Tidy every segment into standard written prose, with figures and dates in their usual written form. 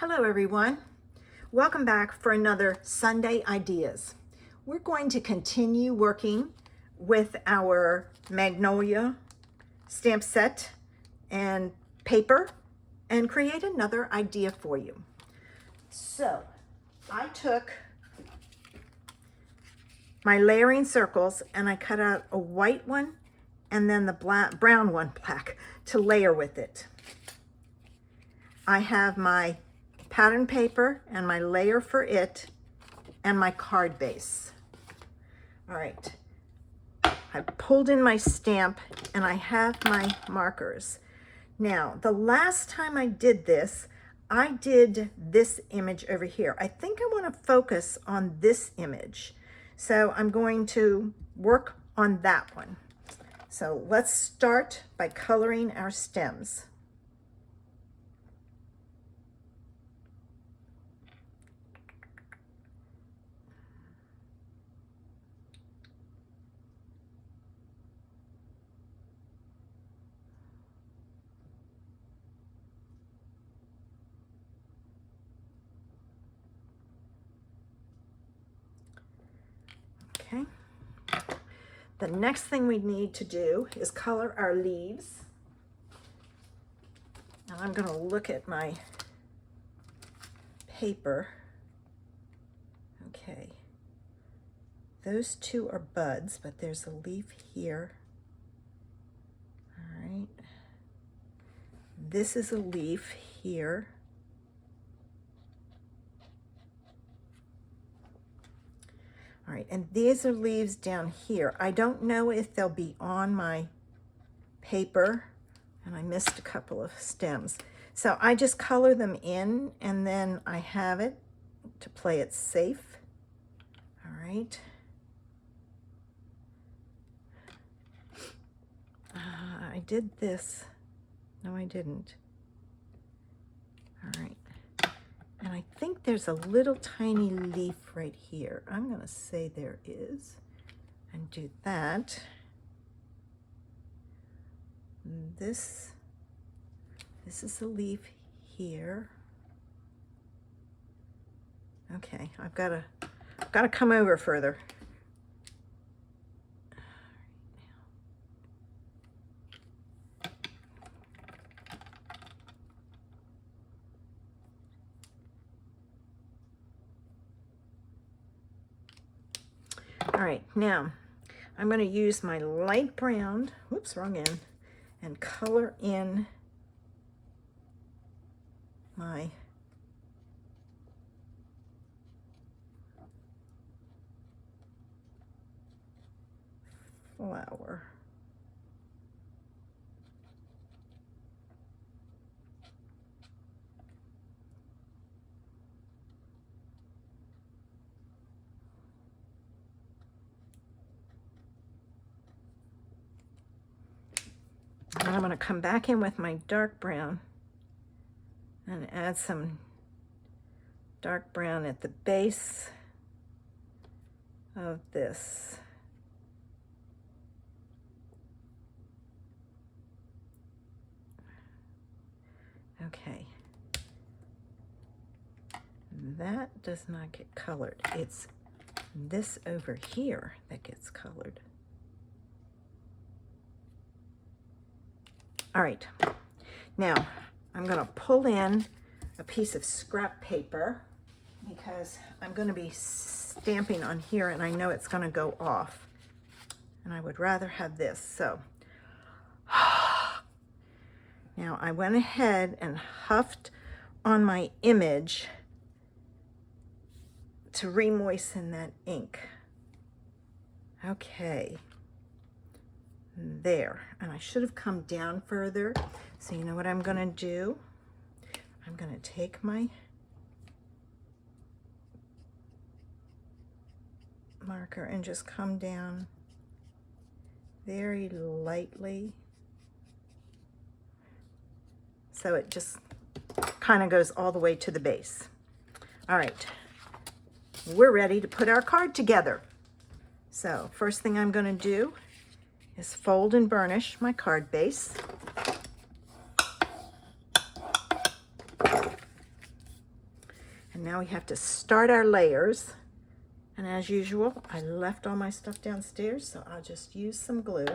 Hello everyone. Welcome back for another Sunday Ideas. We're going to continue working with our Magnolia stamp set and paper and create another idea for you. So I took my layering circles and I cut out a white one and then the brown one black to layer with it. I have my pattern paper and my layer for it and my card base. All right, I pulled in my stamp and I have my markers. Now, the last time I did this, I did this image over here. I think I want to focus on this image. So I'm going to work on that one. So let's start by coloring our stems. Okay. The next thing we need to do is color our leaves. And I'm going to look at my paper. Okay. Those two are buds, but there's a leaf here. All right. This is a leaf here. All right, and these are leaves down here. I don't know if they'll be on my paper, and I missed a couple of stems. So I just color them in, and then I have it to play it safe. All right. I did this. No, I didn't. All right. And I think there's a little tiny leaf right here. I'm going to say there is, and do that. This is a leaf here. Okay, I've got to come over further. All right, now I'm going to use my light brown, whoops, wrong end, and color in my flower. And I'm going to come back in with my dark brown and add some dark brown at the base of this. Okay. That does not get colored. It's this over here that gets colored. All right, now I'm going to pull in a piece of scrap paper because I'm going to be stamping on here and I know it's going to go off. And I would rather have this. So now I went ahead and huffed on my image to re-moisten that ink. Okay. There, and I should have come down further. So you know what I'm going to do? I'm going to take my marker and just come down very lightly. So it just kind of goes all the way to the base. All right, we're ready to put our card together. So first thing I'm going to do is fold and burnish my card base. now we have to start our layers. And as usual, I left all my stuff downstairs, so I'll just use some glue.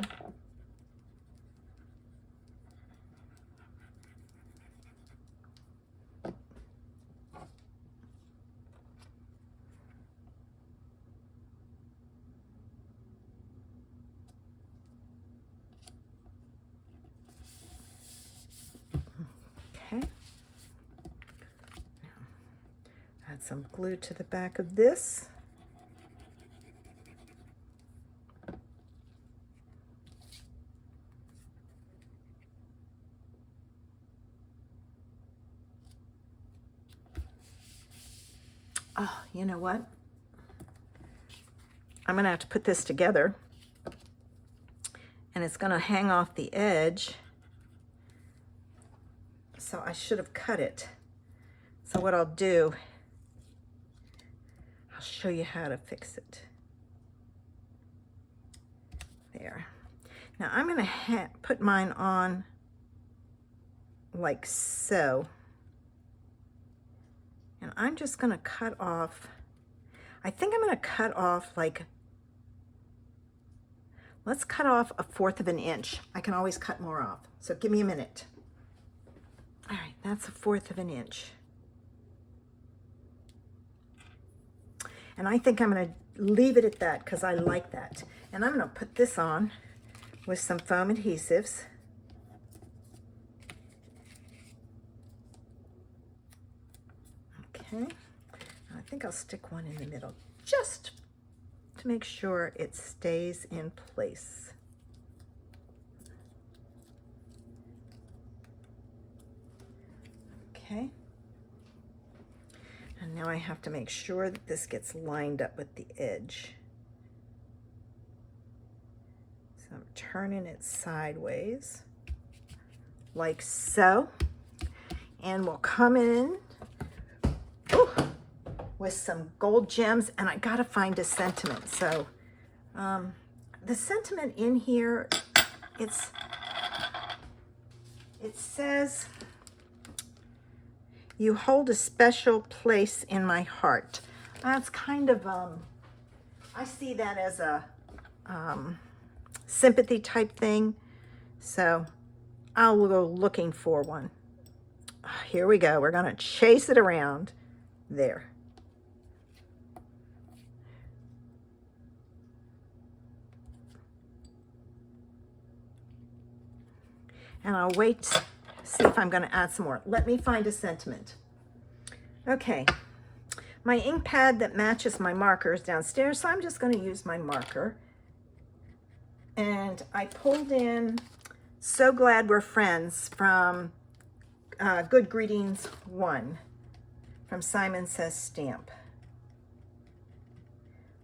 Okay. Add some glue to the back of this. Oh, you know what? I'm going to have to put this together, and it's going to hang off the edge. So I should have cut it. So what I'll do, I'll show you how to fix it. There. Now I'm going to put mine on like so. And I'm just going to cut off, I think I'm going to cut off like, let's cut off 1/4 of an inch. I can always cut more off. So give me a minute. All right, that's 1/4 of an inch. And I think I'm going to leave it at that because I like that. And I'm going to put this on with some foam adhesives. Okay, I think I'll stick one in the middle just to make sure it stays in place. Okay, and now I have to make sure that this gets lined up with the edge. So I'm turning it sideways like so, and we'll come in with some gold gems, and I gotta find a sentiment. So the sentiment in here, it says, "You hold a special place in my heart." That's kind of, I see that as a sympathy type thing. So I'll go looking for one. Here we go. We're gonna chase it around. There. And I'll wait, see if I'm going to add some more. Let me find a sentiment. Okay, my ink pad that matches my marker is downstairs, so I'm just going to use my marker. And I pulled in "So Glad We're Friends" from Good Greetings 1 from Simon Says Stamp.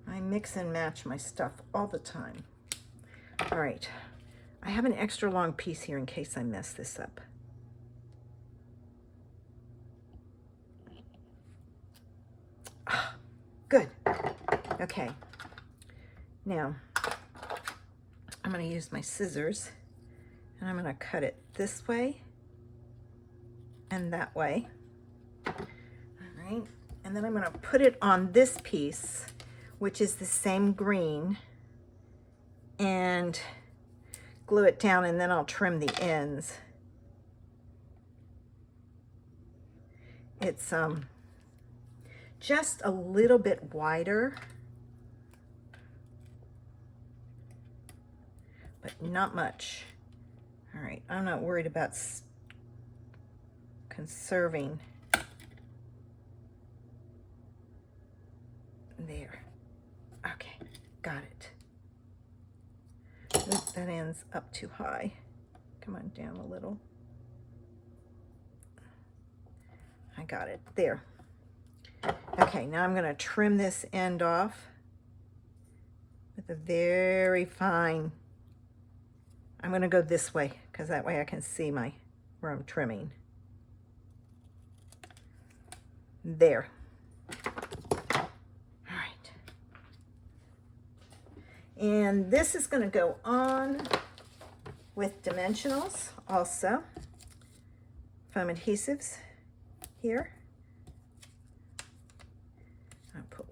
I mix and match my stuff all the time. All right. I have an extra long piece here in case I mess this up. Good. Okay. Now, I'm going to use my scissors, and I'm going to cut it this way and that way. All right. And then I'm going to put it on this piece, which is the same green, and glue it down, and then I'll trim the ends. It's just a little bit wider, but not much. All right, I'm not worried about conserving. There. Okay, got it. Oops, that ends up too high. Come on, down a little. I got it. There. Okay, now I'm going to trim this end off with a very fine. I'm going to go this way because that way I can see where I'm trimming. There. And this is going to go on with dimensionals also. Foam adhesives here.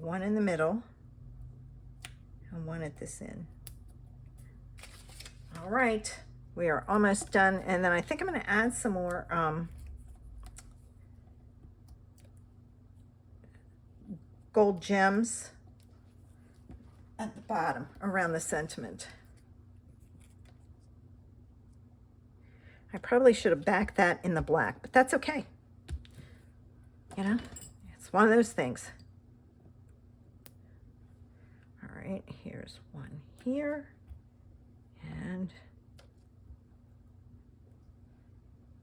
one in the middle and one at this end. All right, we are almost done. And then I think I'm going to add some more gold gems at the bottom around the sentiment. I probably should have backed that in the black, but that's okay. You know, it's one of those things. All right, here's one here, and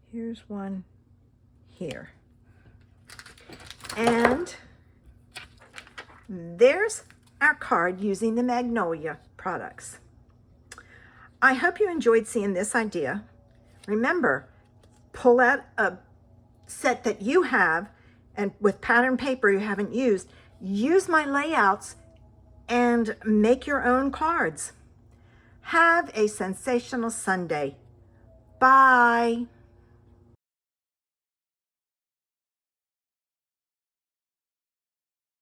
here's one here. And there's our card using the Magnolia products. I hope you enjoyed seeing this idea. Remember, pull out a set that you have, and with pattern paper you haven't used, use my layouts and make your own cards. Have a sensational Sunday. Bye.